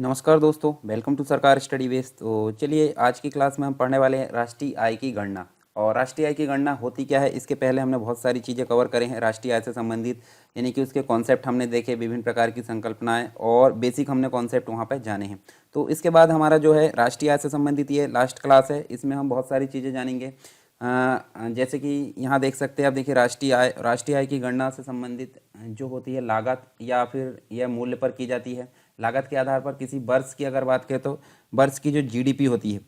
नमस्कार दोस्तों, welcome to सरकार स्टडी बेस। तो चलिए आज की क्लास में हम पढ़ने वाले हैं राष्ट्रीय आय की गणना। और राष्ट्रीय आय की गणना होती क्या है, इसके पहले हमने बहुत सारी चीज़ें कवर करें हैं राष्ट्रीय आय से संबंधित, यानी कि उसके कॉन्सेप्ट हमने देखे, विभिन्न प्रकार की संकल्पनाएं और बेसिक हमने कॉन्सेप्ट वहाँ पर जाने हैं। तो इसके बाद हमारा जो है राष्ट्रीय आय से संबंधित ये लास्ट क्लास है, इसमें हम बहुत सारी चीज़ें जानेंगे। जैसे कि यहाँ देख सकते हैं आप, देखिए राष्ट्रीय आय की गणना से संबंधित जो होती है लागत या फिर यह मूल्य पर की जाती है। लागत के आधार पर किसी वर्ष की अगर बात करें तो वर्ष की जो जीडीपी होती है,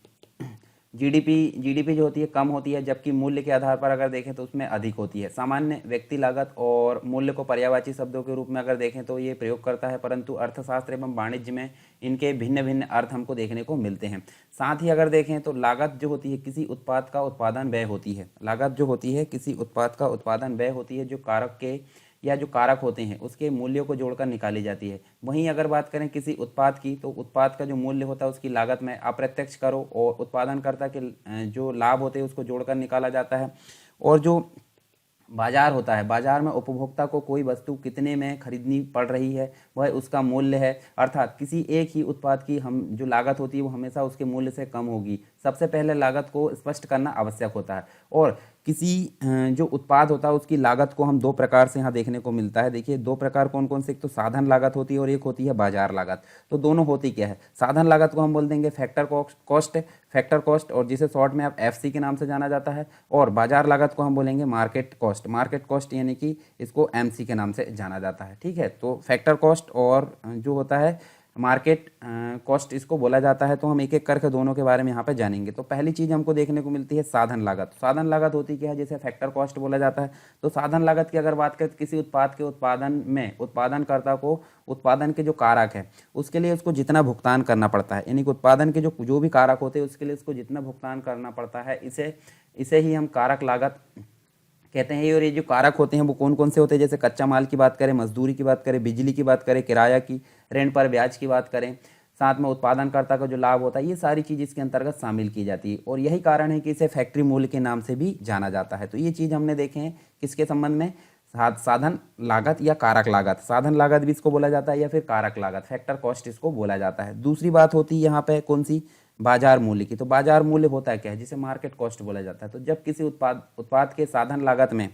जीडीपी जो होती है कम होती है, जबकि मूल्य के आधार पर अगर देखें तो उसमें अधिक होती है। सामान्य व्यक्ति लागत और मूल्य को पर्यायवाची शब्दों के रूप में अगर देखें तो ये प्रयोग करता है, परंतु अर्थशास्त्र एवं वाणिज्य में इनके भिन्न भिन्न अर्थ हमको देखने को मिलते हैं। साथ ही अगर देखें तो लागत जो होती है किसी उत्पाद का उत्पादन व्यय होती है। लागत जो होती है किसी उत्पाद का उत्पादन व्यय होती है, जो कारक के या जो कारक होते हैं उसके मूल्यों को जोड़कर निकाली जाती है। वहीं अगर बात करें किसी उत्पाद की, तो उत्पाद का जो मूल्य होता है उसकी लागत में अप्रत्यक्ष करों और उत्पादनकर्ता के जो लाभ होते हैं उसको जोड़कर निकाला जाता है। और जो बाजार होता है, बाजार में उपभोक्ता को कोई वस्तु कितने में खरीदनी पड़ रही है वह उसका मूल्य है। अर्थात किसी एक ही उत्पाद की हम जो लागत होती है वो हमेशा उसके मूल्य से कम होगी। सबसे पहले लागत को स्पष्ट करना आवश्यक होता है। और किसी जो उत्पाद होता है उसकी लागत को हम दो प्रकार से यहाँ देखने को मिलता है। देखिए दो प्रकार कौन कौन से, एक तो साधन लागत होती है और एक होती है बाजार लागत। तो दोनों होती क्या है, साधन लागत को हम बोल देंगे फैक्टर कॉस्ट, और जिसे शॉर्ट में आप एफसी के नाम से जाना जाता है। और बाजार लागत को हम बोलेंगे मार्केट कॉस्ट, यानी कि इसको एमसी के नाम से जाना जाता है। ठीक है, तो फैक्टर कॉस्ट और जो होता है मार्केट कॉस्ट इसको बोला जाता है। तो हम एक एक करके दोनों के बारे में यहाँ पे जानेंगे। तो पहली चीज़ हमको देखने को मिलती है साधन लागत। साधन लागत होती क्या है, जैसे फैक्टर कॉस्ट बोला जाता है। तो साधन लागत की अगर बात करें तो किसी उत्पाद के उत्पादन में उत्पादनकर्ता को उत्पादन के जो कारक है उसके लिए उसको जितना भुगतान करना पड़ता है, यानी कि उत्पादन के जो भी कारक होते हैं उसके लिए उसको जितना भुगतान करना पड़ता है, इसे ही हम कारक लागत कहते हैं। और ये जो कारक होते हैं वो कौन कौन से होते हैं, जैसे कच्चा माल की बात करें, मजदूरी की बात करें, बिजली की बात करें, किराया की, ऋण पर ब्याज की बात करें, साथ में उत्पादनकर्ता का जो लाभ होता है, ये सारी चीज़ इसके अंतर्गत शामिल की जाती है। और यही कारण है कि इसे फैक्ट्री मूल्य के नाम से भी जाना जाता है। तो ये चीज़ हमने देखे हैं किसके संबंध में, साधन लागत या कारक लागत। साधन लागत भी इसको बोला जाता है या फिर कारक लागत, फैक्टर कॉस्ट इसको बोला जाता है। दूसरी बात होती है यहाँ पे कौन सी, बाजार मूल्य की। तो बाजार मूल्य होता है क्या है, जिसे मार्केट कॉस्ट बोला जाता है। तो जब किसी उत्पाद के साधन लागत में,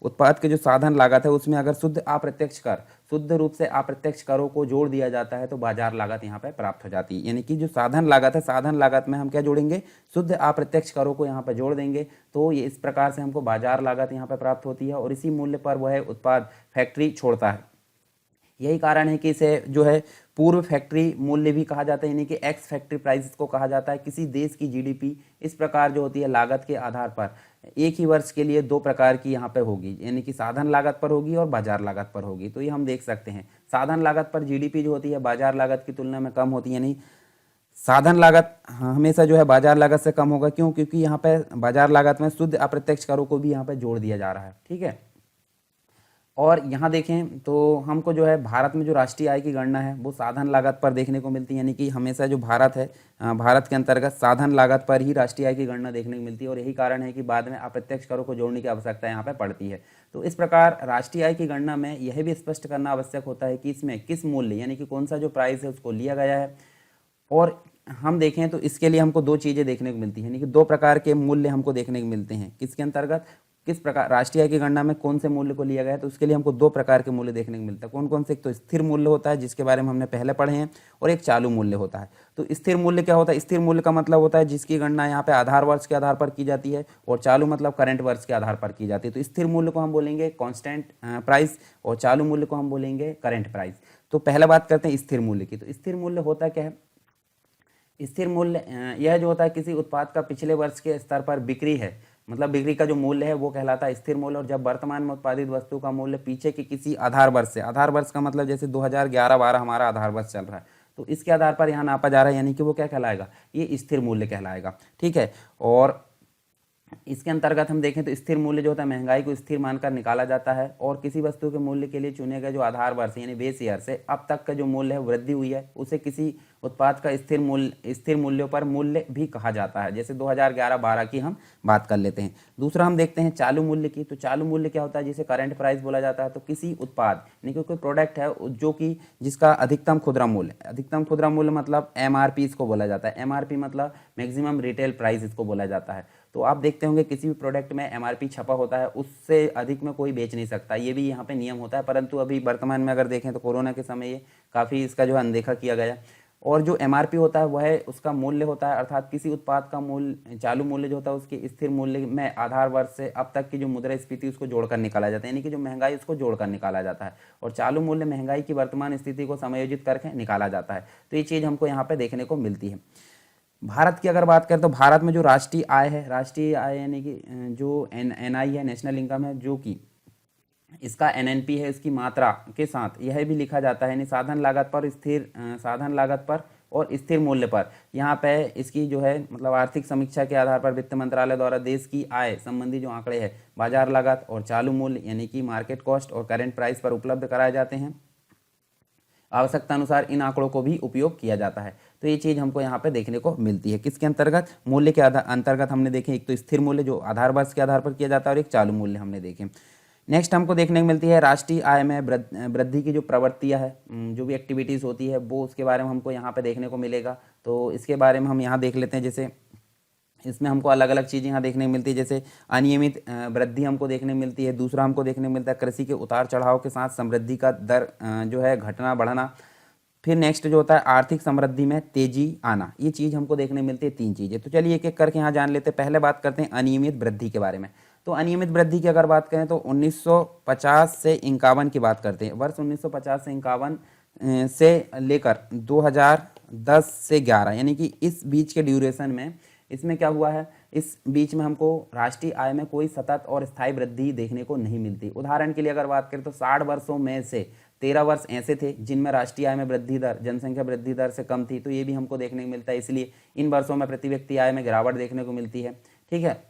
उत्पाद के जो साधन लागत है उसमें अगर शुद्ध रूप से अप्रत्यक्ष करों को जोड़ दिया जाता है तो बाजार लागत यहाँ पे प्राप्त हो जाती है। यानी कि जो साधन लागत है, साधन लागत में हम क्या जोड़ेंगे, शुद्ध अप्रत्यक्ष करों को यहाँ पे जोड़ देंगे। तो ये इस प्रकार से हमको बाजार लागत यहाँ पे प्राप्त होती है। और इसी मूल्य पर वह उत्पाद फैक्ट्री छोड़ता है। यही कारण है कि इसे जो है पूर्व फैक्ट्री मूल्य भी कहा जाता है, यानी कि एक्स फैक्ट्री प्राइस को कहा जाता है। किसी देश की जीडीपी इस प्रकार जो होती है लागत के आधार पर एक ही वर्ष के लिए दो प्रकार की यहाँ पे होगी, यानी कि साधन लागत पर होगी और बाजार लागत पर होगी। तो ये हम देख सकते हैं, साधन लागत पर जीडीपी जो होती है बाजार लागत की तुलना में कम होती है, यानी साधन लागत हमेशा जो है बाजार लागत से कम होगा। क्यों, क्योंकि यहाँ पे बाजार लागत में शुद्ध अप्रत्यक्ष करों को भी यहाँ पे जोड़ दिया जा रहा है। ठीक है, और यहाँ देखें तो हमको जो है भारत में जो राष्ट्रीय आय की गणना है वो साधन लागत पर देखने को मिलती है, यानी कि हमेशा जो भारत है, भारत के अंतर्गत साधन लागत पर ही राष्ट्रीय आय की गणना देखने को मिलती है। और यही कारण है कि बाद में अप्रत्यक्ष करों को जोड़ने की आवश्यकता यहाँ पर पड़ती है। तो इस प्रकार राष्ट्रीय आय की गणना में यह भी स्पष्ट करना आवश्यक होता है कि इसमें किस मूल्य, यानी कि कौन सा जो प्राइस है उसको लिया गया है। और हम देखें तो इसके लिए हमको दो चीज़ें देखने को मिलती हैं, यानी कि दो प्रकार के मूल्य हमको देखने को मिलते हैं। किसके अंतर्गत, किस प्रकार राष्ट्रीय आय की गणना में कौन से मूल्य को लिया गया है, तो उसके लिए हमको दो प्रकार के मूल्य देखने को मिलता है। कौन कौन से, एक तो स्थिर मूल्य होता है जिसके बारे में हमने पहले पढ़े हैं, और एक चालू मूल्य होता है। तो स्थिर मूल्य क्या होता है, स्थिर मूल्य का मतलब होता है जिसकी गणना यहाँ पे आधार वर्ष के आधार पर की जाती है, और चालू मतलब करंट वर्ष के आधार पर की जाती है। तो स्थिर मूल्य को हम बोलेंगे कॉन्स्टेंट प्राइस और चालू मूल्य को हम बोलेंगे करंट प्राइस। तो पहले बात करते हैं स्थिर मूल्य की। तो स्थिर मूल्य होता क्या है, स्थिर मूल्य यह जो होता है किसी उत्पाद का पिछले वर्ष के स्तर पर बिक्री है, मतलब बिक्री का जो मूल्य है वो कहलाता है स्थिर मूल्य। और जब वर्तमान में उत्पादित वस्तु का मूल्य पीछे के किसी आधार वर्ष से, आधार वर्ष का मतलब जैसे 2011-12 हमारा आधार वर्ष चल रहा है, तो इसके आधार पर यहाँ नापा जा रहा है, यानी कि वो क्या कहलाएगा, ये स्थिर मूल्य कहलाएगा। ठीक है, और इसके अंतर्गत हम देखें तो स्थिर मूल्य जो होता है महंगाई को स्थिर मानकर निकाला जाता है। और किसी वस्तु के मूल्य के लिए चुने गए जो आधार वर्ष यानी बेस ईयर से अब तक का जो मूल्य है वृद्धि हुई है उसे किसी उत्पाद का स्थिर मूल्यों पर मूल्य भी कहा जाता है। जैसे 2011-12 की हम बात कर लेते हैं। दूसरा हम देखते हैं चालू मूल्य की। तो चालू मूल्य क्या होता है, जिसे करंट प्राइस बोला जाता है। तो किसी उत्पाद यानी कि कोई प्रोडक्ट है जो कि जिसका अधिकतम खुदरा मूल्य मतलब एमआरपी इसको बोला जाता है। एमआरपी मतलब मैक्सिमम रिटेल प्राइस इसको बोला जाता है। तो आप देखते होंगे किसी भी प्रोडक्ट में एमआरपी छपा होता है, उससे अधिक में कोई बेच नहीं सकता, ये भी यहाँ पे नियम होता है। परंतु अभी वर्तमान में अगर देखें तो कोरोना के समय ये काफ़ी इसका जो है अनदेखा किया गया। और जो एमआरपी होता है वह उसका मूल्य होता है, अर्थात किसी उत्पाद का मूल्य चालू मूल्य जो होता है उसके स्थिर मूल्य में आधार वर्ष से अब तक की जो मुद्रास्फीति उसको जोड़कर निकाला जाता है, यानी कि जो महंगाई उसको जोड़कर निकाला जाता है। और चालू मूल्य महंगाई की वर्तमान स्थिति को समायोजित करके निकाला जाता है। तो ये चीज़ हमको यहाँ पे देखने को मिलती है। भारत की अगर बात करें तो भारत में जो राष्ट्रीय आय यानी कि जो एनआई है, नेशनल इनकम है, जो कि इसका एनएनपी है, इसकी मात्रा के साथ यह भी लिखा जाता है, यानी साधन लागत पर और स्थिर मूल्य पर। यहाँ पे इसकी जो है मतलब आर्थिक समीक्षा के आधार पर वित्त मंत्रालय द्वारा देश की आय संबंधी जो आंकड़े हैं बाजार लागत और चालू मूल्य यानी कि मार्केट कॉस्ट और करंट प्राइस पर उपलब्ध कराए जाते हैं। आवश्यकता अनुसार इन आंकड़ों को भी उपयोग किया जाता है। तो ये चीज़ हमको यहाँ पे देखने को मिलती है। किसके अंतर्गत? मूल्य के अंतर्गत हमने देखे, एक तो स्थिर मूल्य जो आधार वर्ष के आधार पर किया जाता है और एक चालू मूल्य हमने देखे। नेक्स्ट हमको देखने को मिलती है राष्ट्रीय आय में वृद्धि की जो प्रवृत्तियाँ है, जो भी एक्टिविटीज़ होती है वो उसके बारे में हमको यहाँ पे देखने को मिलेगा। तो इसके बारे में हम यहाँ देख लेते हैं। जैसे इसमें हमको अलग अलग चीज़ें यहाँ देखने को मिलती है, जैसे अनियमित वृद्धि हमको देखने को मिलती है। दूसरा हमको देखने को मिलता है कृषि के उतार चढ़ाव के साथ समृद्धि का दर जो है घटना बढ़ना। फिर नेक्स्ट जो होता है आर्थिक समृद्धि में तेजी आना। ये चीज़ हमको देखने मिलती है, 3 चीज़ें। तो चलिए एक एक करके यहाँ जान लेते हैं। पहले बात करते हैं अनियमित वृद्धि के बारे में। तो अनियमित वृद्धि की अगर बात करें तो 1950 से 51 की बात करते हैं। वर्ष 1950 से 51 से लेकर 2010 से 11 यानी कि इस बीच के ड्यूरेशन में इसमें क्या हुआ है, इस बीच में हमको राष्ट्रीय आय में कोई सतत और स्थायी वृद्धि देखने को नहीं मिलती। उदाहरण के लिए अगर बात करें तो 60 वर्षों में से 13 वर्ष ऐसे थे जिनमें राष्ट्रीय आय में वृद्धि दर जनसंख्या वृद्धि दर से कम थी। तो ये भी हमको देखने को मिलता है, इसलिए इन वर्षों में प्रति व्यक्ति आय में गिरावट देखने को मिलती है। ठीक है,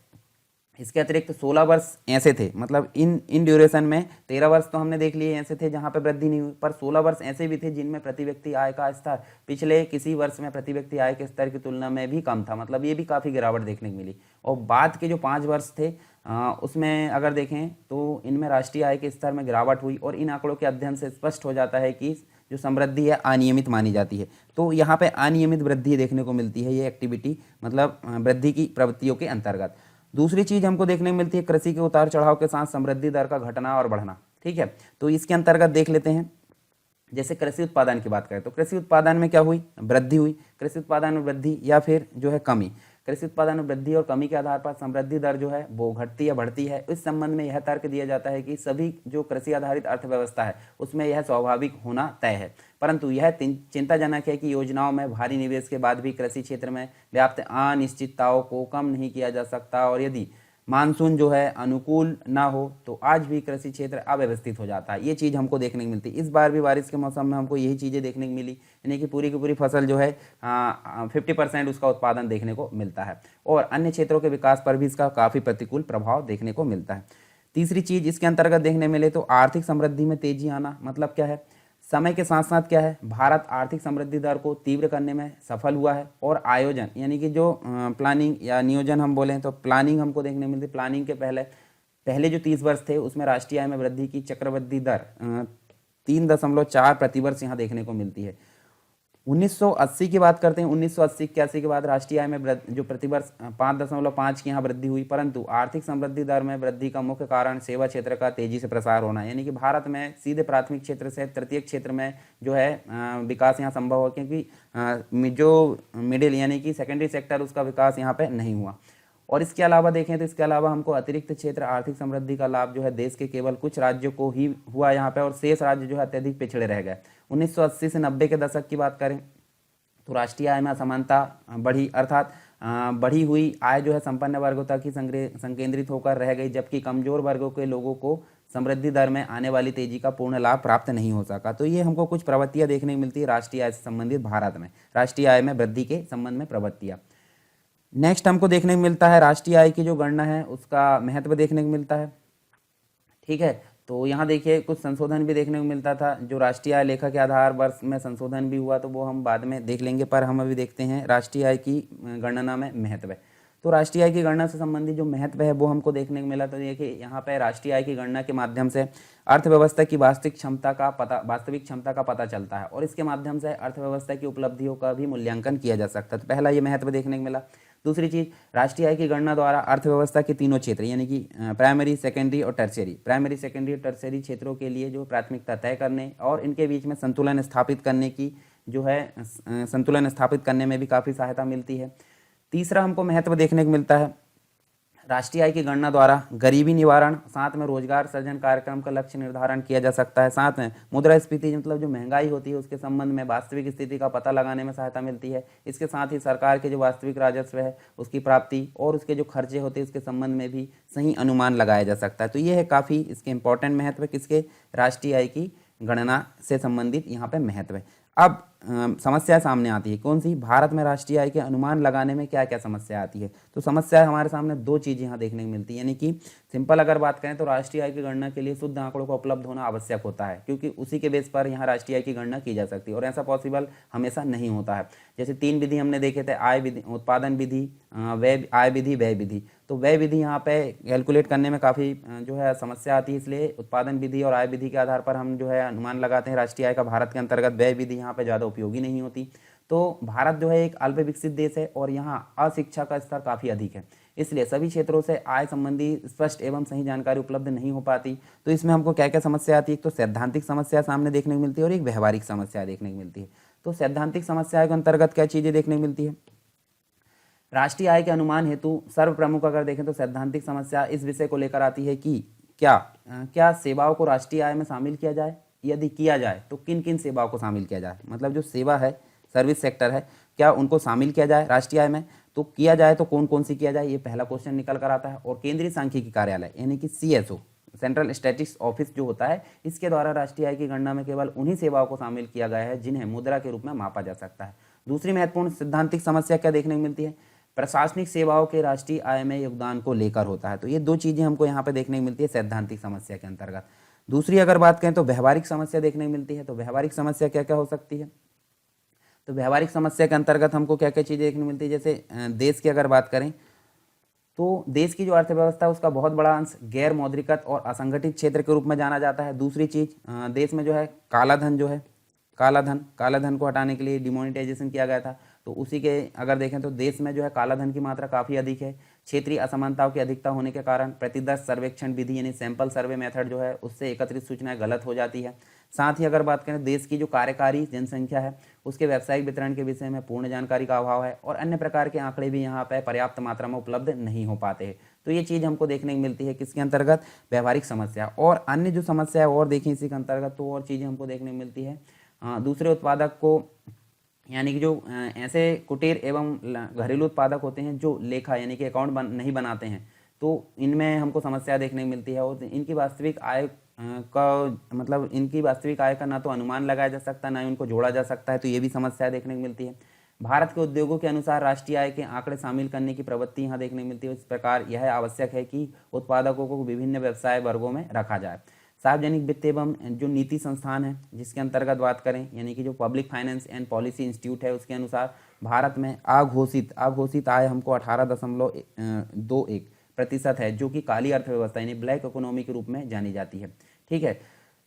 इसके अतिरिक्त 16 वर्ष ऐसे थे, मतलब इन ड्यूरेशन में 13 वर्ष तो हमने देख लिए ऐसे थे जहाँ पे वृद्धि नहीं हुई, पर 16 वर्ष ऐसे भी थे जिनमें प्रति व्यक्ति आय का स्तर पिछले किसी वर्ष में प्रति व्यक्ति आय के स्तर की तुलना में भी कम था, मतलब ये भी काफ़ी गिरावट देखने को मिली। और बाद के जो 5 वर्ष थे उसमें अगर देखें तो इनमें राष्ट्रीय आय के स्तर में गिरावट हुई। और इन आंकड़ों के अध्ययन से स्पष्ट हो जाता है कि जो समृद्धि है अनियमित मानी जाती है। तो यहाँ पे अनियमित वृद्धि देखने को मिलती है, ये एक्टिविटी मतलब वृद्धि की प्रवृत्तियों के अंतर्गत। दूसरी चीज हमको देखने को मिलती है कृषि के उतार चढ़ाव के साथ समृद्धि दर का घटना और बढ़ना। ठीक है, तो इसके अंतर्गत देख लेते हैं। जैसे कृषि उत्पादन की बात करें तो कृषि उत्पादन में क्या हुई, वृद्धि हुई। कृषि उत्पादन में वृद्धि या फिर जो है कमी, कृषि उत्पादन में वृद्धि और कमी के आधार पर समृद्धि दर जो है वो घटती या बढ़ती है। इस संबंध में यह तर्क दिया जाता है कि सभी जो कृषि आधारित अर्थव्यवस्था है उसमें यह स्वाभाविक होना तय है। परंतु यह चिंताजनक है कि योजनाओं में भारी निवेश के बाद भी कृषि क्षेत्र में व्याप्त अनिश्चितताओं को कम नहीं किया जा सकता। और यदि मानसून जो है अनुकूल ना हो तो आज भी कृषि क्षेत्र अव्यवस्थित हो जाता है। ये चीज़ हमको देखने को मिलती है। इस बार भी बारिश के मौसम में हमको यही चीज़ें देखने को मिली, यानी कि पूरी की पूरी फसल जो है 50% उसका उत्पादन देखने को मिलता है। और अन्य क्षेत्रों के विकास पर भी इसका काफ़ी प्रतिकूल प्रभाव देखने को मिलता है। तीसरी चीज़ इसके अंतर्गत देखने मिले तो आर्थिक समृद्धि में तेजी आना, मतलब क्या है, समय के साथ साथ क्या है, भारत आर्थिक समृद्धि दर को तीव्र करने में सफल हुआ है। और आयोजन यानी कि जो प्लानिंग या नियोजन हम बोलें तो प्लानिंग हमको देखने मिलती है। प्लानिंग के पहले जो 30 वर्ष थे उसमें राष्ट्रीय आय में वृद्धि की चक्रवृद्धि दर 3.4 प्रतिवर्ष यहाँ देखने को मिलती है। 1980 की बात करते हैं, 1980-81 के बाद राष्ट्रीय आय में जो प्रतिवर्ष 5.5 की यहाँ वृद्धि हुई। परंतु आर्थिक समृद्धि दर में वृद्धि का मुख्य कारण सेवा क्षेत्र का तेजी से प्रसार होना है, यानी कि भारत में सीधे प्राथमिक क्षेत्र से तृतीयक क्षेत्र में जो है विकास यहाँ संभव हो, क्योंकि जो मिडिल यानी कि सेकेंडरी सेक्टर उसका विकास यहाँ पे नहीं हुआ। और इसके अलावा देखें तो इसके अलावा हमको अतिरिक्त क्षेत्र आर्थिक समृद्धि का लाभ जो है देश के केवल कुछ राज्यों को ही हुआ यहाँ पे, और शेष राज्य जो है अत्यधिक पिछड़े रह गए। 1980 से 90 के दशक की बात करें तो राष्ट्रीय आय में असमानता बढ़ी, अर्थात बढ़ी हुई आय जो है संपन्न वर्गों तक ही संकेंद्रित होकर रह गई, जबकि कमजोर वर्गों के लोगों को समृद्धि दर में आने वाली तेजी का पूर्ण लाभ प्राप्त नहीं हो सका। तो ये हमको कुछ प्रवृत्तियाँ देखने को मिलती है राष्ट्रीय आय से संबंधित भारत में, राष्ट्रीय आय में वृद्धि के संबंध में प्रवृत्तियाँ। नेक्स्ट हमको देखने को मिलता है राष्ट्रीय आय की जो गणना है उसका महत्व देखने को मिलता है। ठीक है, तो यहाँ देखिए कुछ संशोधन भी देखने को मिलता था, जो राष्ट्रीय आय लेखा के आधार वर्ष में संशोधन भी हुआ, तो वो हम बाद में देख लेंगे, पर हम अभी देखते हैं राष्ट्रीय आय की गणना में महत्व है। तो राष्ट्रीय आय की गणना से संबंधित जो महत्व है वो हमको देखने को मिला। तो देखिए यहाँ पे राष्ट्रीय आय की गणना के माध्यम से अर्थव्यवस्था की वास्तविक क्षमता का पता चलता है, और इसके माध्यम से अर्थव्यवस्था की उपलब्धियों का भी मूल्यांकन किया जा सकता है। तो पहला ये महत्व देखने को मिला। दूसरी चीज़, राष्ट्रीय आय की गणना द्वारा अर्थव्यवस्था के तीनों क्षेत्र यानी कि प्राइमरी, सेकेंडरी और टर्शियरी क्षेत्रों के लिए जो प्राथमिकता तय करने और इनके बीच में संतुलन स्थापित करने की जो है संतुलन स्थापित करने में भी काफ़ी सहायता मिलती है। तीसरा हमको महत्व देखने को मिलता है, राष्ट्रीय आय की गणना द्वारा गरीबी निवारण, साथ में रोजगार सृजन कार्यक्रम का लक्ष्य निर्धारण किया जा सकता है। साथ में मुद्रास्फीति मतलब जो महंगाई होती है उसके संबंध में वास्तविक स्थिति का पता लगाने में सहायता मिलती है। इसके साथ ही सरकार के जो वास्तविक राजस्व है उसकी प्राप्ति और उसके जो खर्चे होते हैं उसके संबंध में भी सही अनुमान लगाया जा सकता है। तो ये है काफ़ी इसके इंपॉर्टेंट महत्व है, किसके, राष्ट्रीय आय की गणना से संबंधित यहाँ पे महत्व है। अब समस्या सामने आती है, कौन सी, भारत में राष्ट्रीय आय के अनुमान लगाने में क्या क्या समस्या आती है। तो समस्या हमारे सामने दो चीज़ यहाँ देखने को मिलती है, यानी कि सिंपल अगर बात करें तो राष्ट्रीय आय की गणना के लिए शुद्ध आंकड़ों का उपलब्ध होना आवश्यक होता है, क्योंकि उसी के बेस पर यहाँ राष्ट्रीय आय की गणना की जा सकती है, और ऐसा पॉसिबल हमेशा नहीं होता है। जैसे 3 विधि हमने देखे थे, आय विधि, उत्पादन विधि, आय विधि, व्यय विधि। तो व्यय विधि यहाँ पे कैलकुलेट करने में काफ़ी जो है समस्या आती है, इसलिए उत्पादन विधि और आय विधि के आधार पर हम जो है अनुमान लगाते हैं राष्ट्रीय आय का। भारत के अंतर्गत व्यय विधि यहाँ पे ज़्यादा उपयोगी नहीं होती। तो भारत जो है एक अल्प विकसित देश है और यहाँ अशिक्षा का स्तर काफ़ी अधिक है, इसलिए सभी क्षेत्रों से आय संबंधी स्पष्ट एवं सही जानकारी उपलब्ध नहीं हो पाती। तो इसमें हमको क्या क्या समस्या आती है, एक तो सैद्धांतिक समस्या सामने देखने को मिलती है और एक व्यवहारिक समस्या देखने को मिलती है। तो सैद्धांतिक समस्या के अंतर्गत क्या चीज़ें देखने को मिलती है, राष्ट्रीय आय के अनुमान हेतु सर्वप्रमुख अगर देखें तो सैद्धांतिक समस्या इस विषय को लेकर आती है कि क्या सेवाओं को राष्ट्रीय आय में शामिल किया जाए, यदि किया जाए तो किन किन सेवाओं को शामिल किया जाए, मतलब जो सेवा है, सर्विस सेक्टर है, क्या उनको शामिल किया जाए राष्ट्रीय आय में, तो किया जाए तो कौन कौन सी किया जाए, ये पहला क्वेश्चन निकल कर आता है। और केंद्रीय सांख्यिकी कार्यालय यानी कि CSO, सेंट्रल स्टैटिस्टिक्स ऑफिस जो होता है, इसके द्वारा राष्ट्रीय आय की गणना में केवल उन्हीं सेवाओं को शामिल किया गया है जिन्हें मुद्रा के रूप में मापा जा सकता है। दूसरी महत्वपूर्ण सिद्धांतिक समस्या क्या देखने को मिलती है, प्रशासनिक सेवाओं के राष्ट्रीय आय में योगदान को लेकर होता है। तो ये दो चीज़ें हमको यहाँ पे देखने को मिलती है सैद्धांतिक समस्या के अंतर्गत। दूसरी अगर बात करें तो व्यवहारिक समस्या देखने को मिलती है। तो व्यवहारिक समस्या क्या क्या हो सकती है, तो व्यवहारिक समस्या के अंतर्गत हमको क्या क्या चीज़ें देखने को मिलती है, जैसे देश की अगर बात करें तो देश की जो अर्थव्यवस्था है उसका बहुत बड़ा अंश गैर मौद्रिकत और असंगठित क्षेत्र के रूप में जाना जाता है। दूसरी चीज़, देश में जो है काला धन को हटाने के लिए डिमोनेटाइजेशन किया गया था। तो उसी के अगर देखें तो देश में जो है काला धन की मात्रा काफ़ी अधिक है। क्षेत्रीय असमानताओं की अधिकता होने के कारण प्रतिदर्श सर्वेक्षण विधि यानी सैंपल सर्वे मेथड जो है उससे एकत्रित सूचनाएं गलत हो जाती है। साथ ही अगर बात करें देश की जो कार्यकारी जनसंख्या है उसके व्यावसायिक वितरण के विषय में पूर्ण जानकारी का अभाव है, और अन्य प्रकार के आंकड़े भी यहाँ पर पर्याप्त मात्रा में उपलब्ध नहीं हो पाते हैं। तो ये चीज़ हमको देखने को मिलती है किसके अंतर्गत, व्यवहारिक समस्या। और अन्य जो समस्या है और देखें इसी के अंतर्गत तो और चीज़ें हमको देखने को मिलती है, दूसरे उत्पादक को यानी कि जो ऐसे कुटीर एवं घरेलू उत्पादक होते हैं जो लेखा यानी कि अकाउंट नहीं बनाते हैं, तो इनमें हमको समस्या देखने को मिलती है। और इनकी वास्तविक आय इनकी वास्तविक आय का ना तो अनुमान लगाया जा सकता ना ही उनको जोड़ा जा सकता है, तो ये भी समस्या देखने को मिलती है। भारत के उद्योगों के अनुसार राष्ट्रीय आय के आंकड़े शामिल करने की प्रवृत्ति यहाँ देखने को मिलती है। इस प्रकार यह आवश्यक है कि उत्पादकों को विभिन्न व्यवसाय वर्गों में रखा जाए। सार्वजनिक वित्त एवं जो नीति संस्थान है जिसके अंतर्गत बात करें यानी कि जो public finance and policy institute है उसके अनुसार भारत में अघोषित आय हमको 18.21% है, जो कि काली अर्थव्यवस्था यानी ब्लैक इकोनॉमी के रूप में जानी जाती है। ठीक है,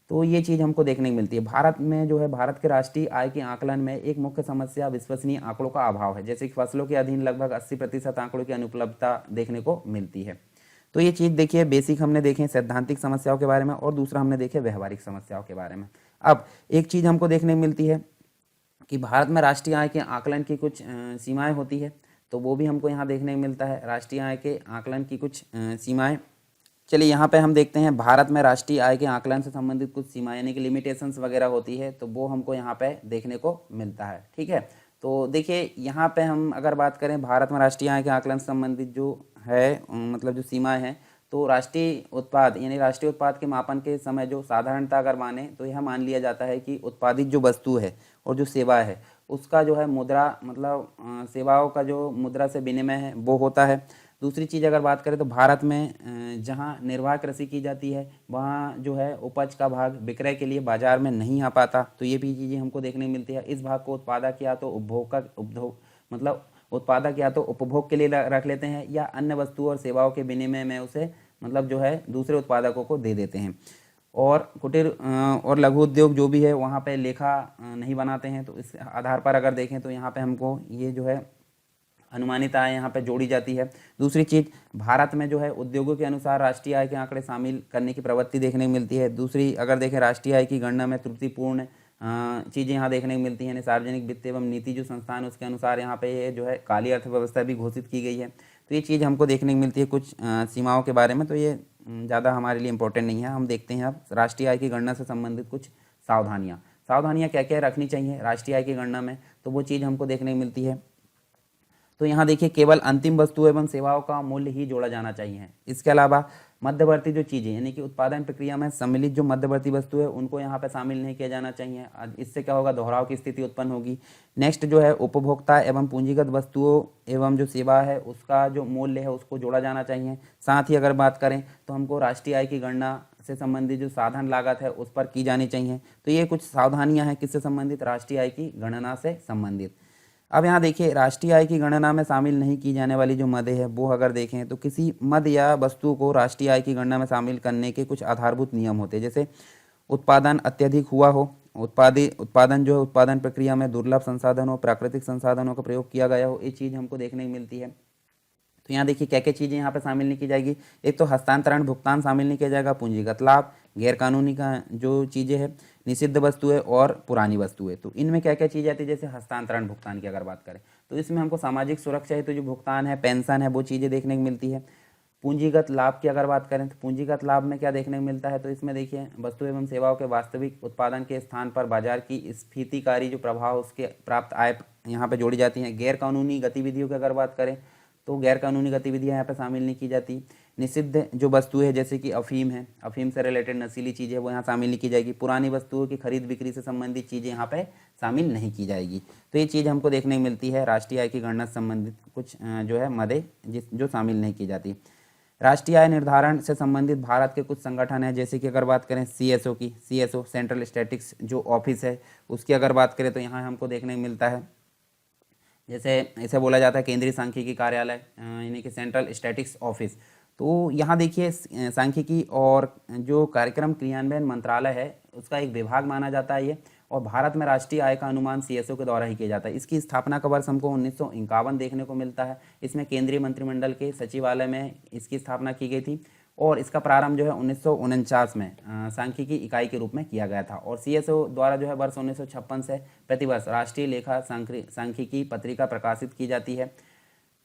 तो ये चीज़ हमको देखने को मिलती है। भारत में जो है भारत के राष्ट्रीय आय के आकलन में एक मुख्य समस्या विश्वसनीय आंकड़ों का अभाव है, जैसे कि फसलों के अधीन लगभग 80% आंकड़ों की अनुपलब्धता देखने को मिलती है। तो ये चीज़ देखिए बेसिक हमने देखे सैद्धांतिक समस्याओं के बारे में, और दूसरा हमने देखे व्यवहारिक समस्याओं के बारे में। अब एक चीज़ हमको देखने को मिलती है कि भारत में राष्ट्रीय आय के आकलन की कुछ सीमाएं होती है, तो वो भी हमको यहाँ देखने को मिलता है राष्ट्रीय आय के आकलन की कुछ सीमाएं। चलिए यहाँ पे हम देखते हैं भारत में राष्ट्रीय आय के आकलन से संबंधित कुछ सीमाएं यानी कि लिमिटेशंस वगैरह होती है, तो वो हमको यहाँ पे देखने को मिलता है। ठीक है, तो देखिए यहाँ पे हम अगर बात करें भारत में राष्ट्रीय आय के आकलन से संबंधित जो है मतलब जो सीमाएं हैं, तो राष्ट्रीय उत्पाद यानी राष्ट्रीय उत्पाद के मापन के समय जो साधारणता अगर माने तो यह मान लिया जाता है कि उत्पादित जो वस्तु है और जो सेवा है उसका जो है मुद्रा मतलब सेवाओं का जो मुद्रा से विनिमय है वो होता है। दूसरी चीज़ अगर बात करें तो भारत में जहाँ निर्वाह कृषि की जाती है वहाँ जो है उपज का भाग विक्रय के लिए बाजार में नहीं आ पाता, तो ये भी चीज़ें हमको देखने को मिलती है। इस भाग को उत्पादक या तो उपभोग मतलब उत्पादक या तो उपभोग के लिए रख लेते हैं या अन्य वस्तुओं और सेवाओं के विनिमय में उसे मतलब जो है दूसरे उत्पादकों को दे देते हैं। और कुटीर और लघु उद्योग जो भी है वहाँ पे लेखा नहीं बनाते हैं, तो इस आधार पर अगर देखें तो यहाँ पे हमको ये जो है अनुमानित आय यहाँ पे जोड़ी जाती है। दूसरी चीज़, भारत में जो है उद्योगों के अनुसार राष्ट्रीय आय के आंकड़े शामिल करने की प्रवृत्ति देखने को मिलती है। दूसरी अगर देखें राष्ट्रीय आय की गणना में त्रुटिपूर्ण चीज़ें यहाँ देखने को मिलती हैं। सार्वजनिक वित्त एवं नीति जो संस्थान है उसके अनुसार यहाँ पे ये जो है काली अर्थव्यवस्था भी घोषित की गई है। तो ये चीज़ हमको देखने को मिलती है कुछ सीमाओं के बारे में, तो ये ज़्यादा हमारे लिए इंपॉर्टेंट नहीं है। हम देखते हैं अब राष्ट्रीय आय की गणना से संबंधित कुछ सावधानियाँ क्या क्या रखनी चाहिए राष्ट्रीय आय की गणना में, तो वो चीज़ हमको देखने को मिलती है। तो यहाँ देखिए केवल अंतिम वस्तु एवं सेवाओं का मूल्य ही जोड़ा जाना चाहिए। इसके अलावा मध्यवर्ती जो चीज़ें यानी कि उत्पादन प्रक्रिया में सम्मिलित जो मध्यवर्ती वस्तु है उनको यहाँ पे शामिल नहीं किया जाना चाहिए। इससे क्या होगा, दोहराव की स्थिति उत्पन्न होगी। नेक्स्ट जो है उपभोक्ता एवं पूंजीगत वस्तुओं एवं जो सेवा है उसका जो मूल्य है उसको जोड़ा जाना चाहिए। साथ ही अगर बात करें तो हमको राष्ट्रीय आय की गणना से संबंधित जो साधन लागत है उस पर की जानी चाहिए। तो ये कुछ सावधानियाँ हैं किससे संबंधित, राष्ट्रीय आय की गणना से संबंधित। अब यहाँ देखिए राष्ट्रीय आय की गणना में शामिल नहीं की जाने वाली जो मदें है वो अगर देखें तो किसी मद या वस्तु को राष्ट्रीय आय की गणना में शामिल करने के कुछ आधारभूत नियम होते हैं। जैसे उत्पादन अत्यधिक हुआ हो, उत्पादन जो है उत्पादन प्रक्रिया में दुर्लभ संसाधनों प्राकृतिक संसाधनों का प्रयोग किया गया हो, ये चीज़ हमको देखने को मिलती है। तो यहाँ देखिए क्या क्या चीज़ें यहाँ पे शामिल नहीं की जाएगी। एक तो हस्तांतरण भुगतान शामिल नहीं किया जाएगा, पूंजीगत लाभ, गैरकानूनी का जो चीज़ें हैं, निषिद्ध वस्तुएं और पुरानी वस्तुएं। तो इनमें क्या क्या चीज़ें आती है, जैसे हस्तांतरण भुगतान की अगर बात करें तो इसमें हमको सामाजिक सुरक्षा हेतु जो भुगतान है, पेंशन है, वो चीज़ें देखने को मिलती है। पूंजीगत लाभ की अगर बात करें तो पूंजीगत लाभ में क्या देखने को मिलता है, तो इसमें देखिए वस्तु एवं सेवाओं के वास्तविक उत्पादन के स्थान पर बाजार की स्फीतिकारी जो प्रभाव उसके प्राप्त आय यहाँ पे जोड़ी जाती हैं। गैर कानूनी गतिविधियों की अगर बात करें तो गैर कानूनी गतिविधियाँ यहाँ पे शामिल नहीं की जाती। निषिद्ध जो वस्तुएं है जैसे कि अफीम है, अफीम से रिलेटेड नशीली चीज़ें वो यहाँ शामिल नहीं की जाएगी। पुरानी वस्तुओं की खरीद बिक्री से संबंधित चीज़ें यहाँ पे शामिल नहीं की जाएगी। तो ये चीज़ हमको देखने को मिलती है राष्ट्रीय आय की गणना से संबंधित कुछ जो है मदें जो शामिल नहीं की जाती। राष्ट्रीय आय निर्धारण से संबंधित भारत के कुछ संगठन हैं, जैसे कि अगर बात करें सीएसओ की, सीएसओ सेंट्रल स्टैटिस्टिक्स जो ऑफिस है उसकी अगर बात करें तो यहाँ हमको देखने को मिलता है, जैसे इसे बोला जाता है केंद्रीय सांख्यिकी कार्यालय यानी कि सेंट्रल स्टैटिस्टिक्स ऑफिस। तो यहाँ देखिए सांख्यिकी और जो कार्यक्रम क्रियान्वयन मंत्रालय है उसका एक विभाग माना जाता है ये, और भारत में राष्ट्रीय आय का अनुमान सीएसओ के द्वारा ही किया जाता है। इसकी स्थापना का वर्ष हमको 1951 देखने को मिलता है। इसमें केंद्रीय मंत्रिमंडल के सचिवालय में इसकी स्थापना की गई थी और इसका प्रारंभ जो है 1949 में सांख्यिकी इकाई के रूप में किया गया था। और सीएसओ द्वारा जो है वर्ष 1956 से प्रतिवर्ष राष्ट्रीय लेखा सांख्यिकी पत्रिका प्रकाशित की जाती है।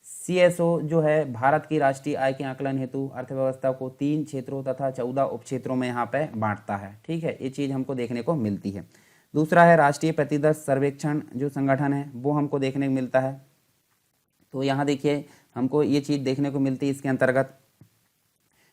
सीएसओ जो है भारत की राष्ट्रीय आय के आकलन हेतु अर्थव्यवस्था को 3 क्षेत्रों तथा 14 उपक्षेत्रों में यहाँ पे बांटता है। ठीक है, ये चीज़ हमको देखने को मिलती है। दूसरा है राष्ट्रीय प्रतिदर्श सर्वेक्षण जो संगठन है वो हमको देखने को मिलता है। तो यहाँ देखिए हमको ये चीज़ देखने को मिलती है इसके अंतर्गत,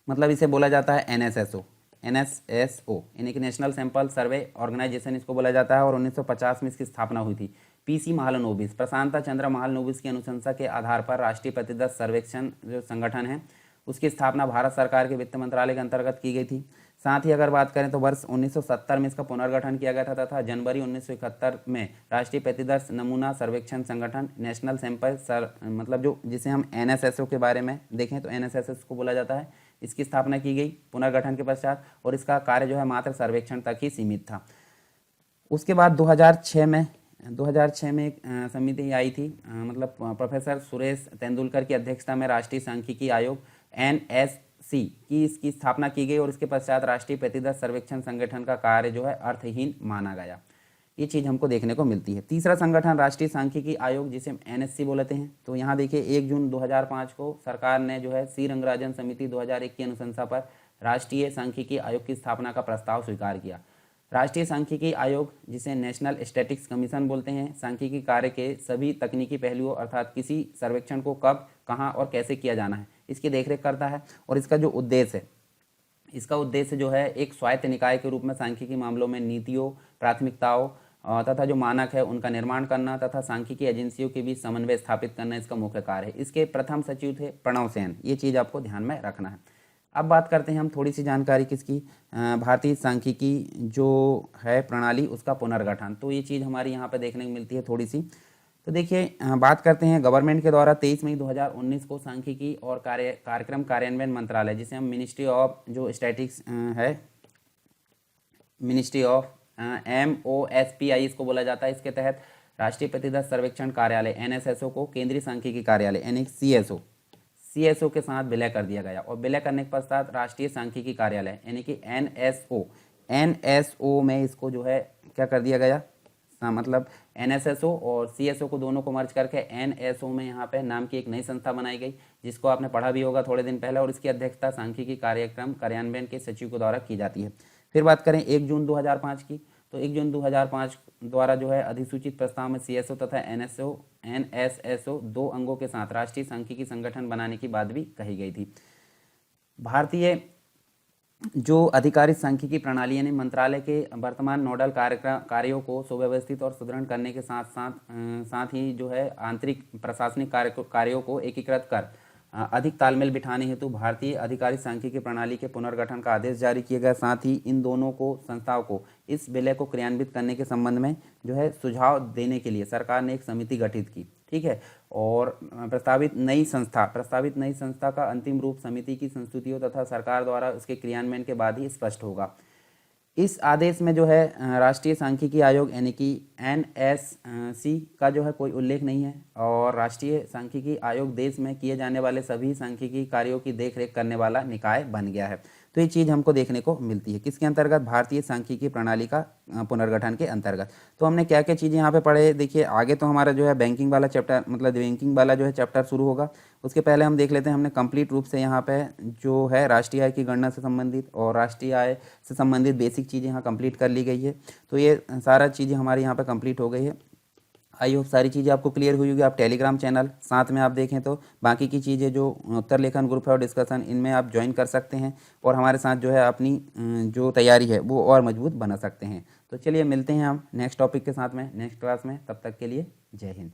मतलब इसे बोला जाता है एनएसएसओ यानी कि नेशनल सैंपल सर्वे ऑर्गेनाइजेशन इसको बोला जाता है। और 1950 में इसकी स्थापना हुई थी। पीसी महालनोबिस, प्रशांता चंद्र महालनोबिस की अनुशंसा के आधार पर राष्ट्रीय प्रतिदर्श सर्वेक्षण जो संगठन है उसकी स्थापना भारत सरकार के वित्त मंत्रालय के अंतर्गत की गई थी। साथ ही अगर बात करें तो वर्ष 1970 में इसका पुनर्गठन किया गया था तथा जनवरी 1971 में राष्ट्रीय प्रतिदर्श नमूना सर्वेक्षण संगठन नेशनल सैंपल मतलब जो जिसे हम एनएसएसओ के बारे में देखें तो एनएसएसओ को बोला जाता है, इसकी स्थापना की गई पुनर्गठन के पश्चात और इसका कार्य जो है मात्र सर्वेक्षण तक ही सीमित था। उसके बाद 2006 में एक समिति आई थी, मतलब प्रोफेसर सुरेश तेंदुलकर की अध्यक्षता में राष्ट्रीय सांख्यिकी आयोग एनएससी की इसकी स्थापना की गई और इसके पश्चात राष्ट्रीय प्रतिदर्श सर्वेक्षण संगठन का कार्य जो है अर्थहीन माना गया। ये चीज़ हमको देखने को मिलती है। तीसरा संगठन राष्ट्रीय सांख्यिकी आयोग जिसे हम एनएससी बोलते हैं। तो यहाँ देखिए 1 जून 2005 को सरकार ने जो है सी रंगराजन समिति 2001 की अनुशंसा पर राष्ट्रीय सांख्यिकी आयोग की स्थापना का प्रस्ताव स्वीकार किया। राष्ट्रीय सांख्यिकी आयोग जिसे नेशनल स्टैटिस्टिक्स कमीशन बोलते हैं सांख्यिकी कार्य के सभी तकनीकी पहलुओं अर्थात किसी सर्वेक्षण को कब कहाँ और कैसे किया जाना है इसकी देखरेख करता है। और इसका जो उद्देश्य है, इसका उद्देश्य जो है एक स्वायत्त निकाय के रूप में सांख्यिकी मामलों में नीतियों प्राथमिकताओं तथा जो मानक है उनका निर्माण करना तथा सांख्यिकी एजेंसियों के बीच समन्वय स्थापित करना इसका मुख्य कार्य है। इसके प्रथम सचिव थे प्रणव सेन, ये चीज़ आपको ध्यान में रखना है। अब बात करते हैं हम थोड़ी सी जानकारी किसकी, भारतीय सांख्यिकी जो है प्रणाली उसका पुनर्गठन। तो ये चीज़ हमारी यहाँ पे देखने को मिलती है थोड़ी सी। तो देखिए बात करते हैं गवर्नमेंट के द्वारा 23 मई 2019 को सांख्यिकी और कार्यक्रम कार्यान्वयन मंत्रालय, जिसे हम मिनिस्ट्री ऑफ जो स्टैटिक्स है, मिनिस्ट्री ऑफ MOSPI इसको बोला जाता है, इसके तहत राष्ट्रीय प्रतिदत्त सर्वेक्षण कार्यालय NSSO को केंद्रीय सांख्यिकी कार्यालय यानी CSO के साथ विलय कर दिया गया। और विलय करने के पश्चात राष्ट्रीय सांख्यिकी कार्यालय यानी कि NSO में इसको जो है क्या कर दिया गया, मतलब NSSO और CSO को दोनों को मर्ज करके NSO में यहाँ पे नाम की एक नई संस्था बनाई गई, जिसको आपने पढ़ा भी होगा थोड़े दिन पहले, और इसकी अध्यक्षता सांख्यिकी कार्यक्रम कार्यान्वयन के सचिव के द्वारा की जाती है। फिर बात करें 1 जून 2005 की, तो 1 जून 2005 द्वारा जो है अधिसूचित प्रस्ताव में CSO तथा NSSO 2 अंगों के साथ राष्ट्रीय सांख्यिकी संगठन बनाने की बात भी कही गई थी। भारतीय जो आधिकारिक सांख्यिकी प्रणाली यानी मंत्रालय के वर्तमान नोडल कार्यों को सुव्यवस्थित और सुदृढ़ करने के साथ ही जो है आंतरिक प्रशासनिक कार्यों को एकीकृत कर अधिक तालमेल बिठाने हेतु भारतीय आधिकारिक सांख्यिकी प्रणाली के पुनर्गठन का आदेश जारी किया गया। साथ ही इन दोनों को संस्थाओं को इस विलय को क्रियान्वित करने के संबंध में जो है सुझाव देने के लिए सरकार ने एक समिति गठित की, ठीक है। और प्रस्तावित नई संस्था का अंतिम रूप समिति की संस्तुतियों तथा सरकार द्वारा उसके क्रियान्वयन के बाद ही स्पष्ट होगा। इस आदेश में जो है राष्ट्रीय सांख्यिकी आयोग यानी कि NSC का जो है कोई उल्लेख नहीं है, और राष्ट्रीय सांख्यिकी आयोग देश में किए जाने वाले सभी सांख्यिकी कार्यों की देखरेख करने वाला निकाय बन गया है। तो ये चीज़ हमको देखने को मिलती है किसके अंतर्गत, भारतीय सांख्यिकी प्रणाली का पुनर्गठन के अंतर्गत। तो हमने क्या क्या चीज़ें यहाँ पे पढ़े, देखिए आगे तो हमारा जो है बैंकिंग वाला चैप्टर, मतलब बैंकिंग वाला जो है चैप्टर शुरू होगा। उसके पहले हम देख लेते हैं हमने कंप्लीट रूप से यहाँ पे जो है राष्ट्रीय आय की गणना से संबंधित और राष्ट्रीय आय से संबंधित बेसिक चीज़ें यहाँ कंप्लीट कर ली गई है। तो ये सारा चीज़ें हमारी यहाँ पे कंप्लीट हो गई है। आई होप सारी चीज़ें आपको क्लियर हुई होगी। आप टेलीग्राम चैनल साथ में आप देखें तो बाकी की चीज़ें जो उत्तर लेखन ग्रुप है और डिस्कशन, इनमें आप ज्वाइन कर सकते हैं और हमारे साथ जो है अपनी जो तैयारी है वो और मजबूत बना सकते हैं। तो चलिए मिलते हैं हम नेक्स्ट टॉपिक के साथ में नेक्स्ट क्लास में, तब तक के लिए जय हिंद।